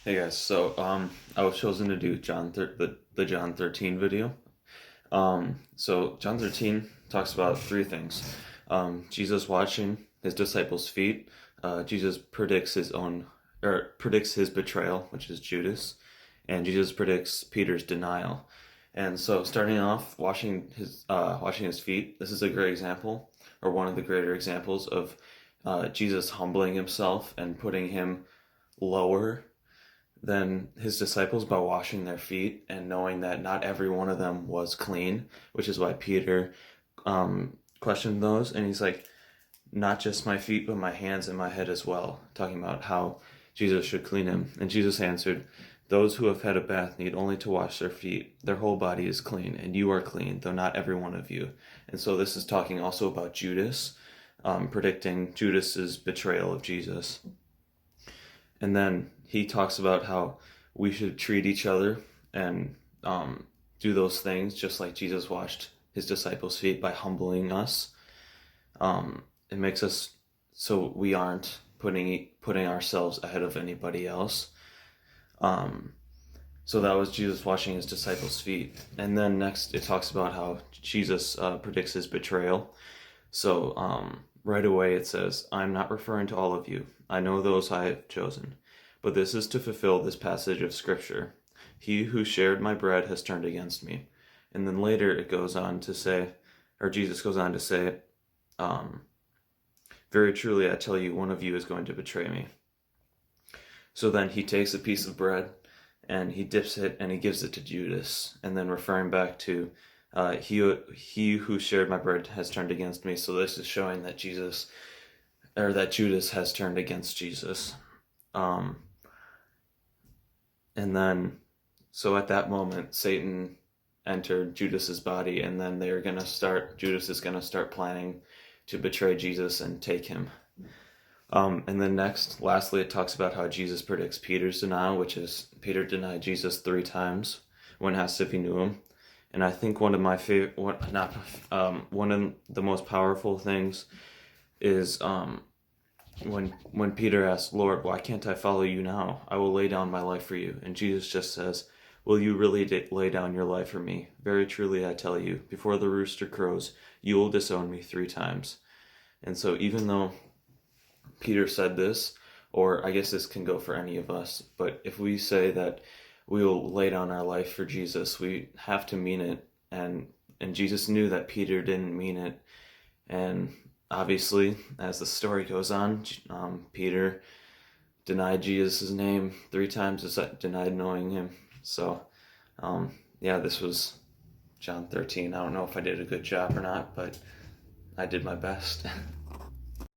Hey guys, I was chosen to do the John 13 video. So John 13 talks about three things. Jesus washing his disciples' feet. Jesus predicts his betrayal, which is Judas, and Jesus predicts Peter's denial. And so starting off washing his feet, this is a great example, or one of the greater examples of Jesus humbling himself and putting him lower than his disciples by washing their feet and knowing that not every one of them was clean, which is why Peter questioned those. And he's like, not just my feet, but my hands and my head as well, talking about how Jesus should clean him. And Jesus answered, those who have had a bath need only to wash their feet. Their whole body is clean, and you are clean, though not every one of you. And so this is talking also about Judas, predicting Judas's betrayal of Jesus. And then he talks about how we should treat each other and do those things just like Jesus washed his disciples' feet by humbling us. It makes us so we aren't putting ourselves ahead of anybody else. So that was Jesus washing his disciples' feet. And then next it talks about how Jesus predicts his betrayal. So right away it says, I'm not referring to all of you. I know those I have chosen. But this is to fulfill this passage of Scripture. He who shared my bread has turned against me. And then later it goes on to say, or Jesus goes on to say, very truly I tell you, one of you is going to betray me. So then he takes a piece of bread and he dips it and he gives it to Judas. And then referring back to, he who shared my bread has turned against me. So this is showing that that Judas has turned against Jesus. And then, so at that moment, Satan entered Judas's body, and then Judas is going to start planning to betray Jesus and take him. And then lastly, it talks about how Jesus predicts Peter's denial, which is Peter denied Jesus 3 times when asked if he knew him. And I think one of the most powerful things is, when Peter asked, Lord, why can't I follow you now? I will lay down my life for you. And Jesus just says, will you really lay down your life for me? Very truly I tell you, before the rooster crows, you will disown me 3 times. And so even though Peter said this, or I guess this can go for any of us, but if we say that we will lay down our life for Jesus, we have to mean it. And Jesus knew that Peter didn't mean it. And obviously, as the story goes on, Peter denied Jesus' name 3 times, denied knowing him. So, this was John 13. I don't know if I did a good job or not, but I did my best.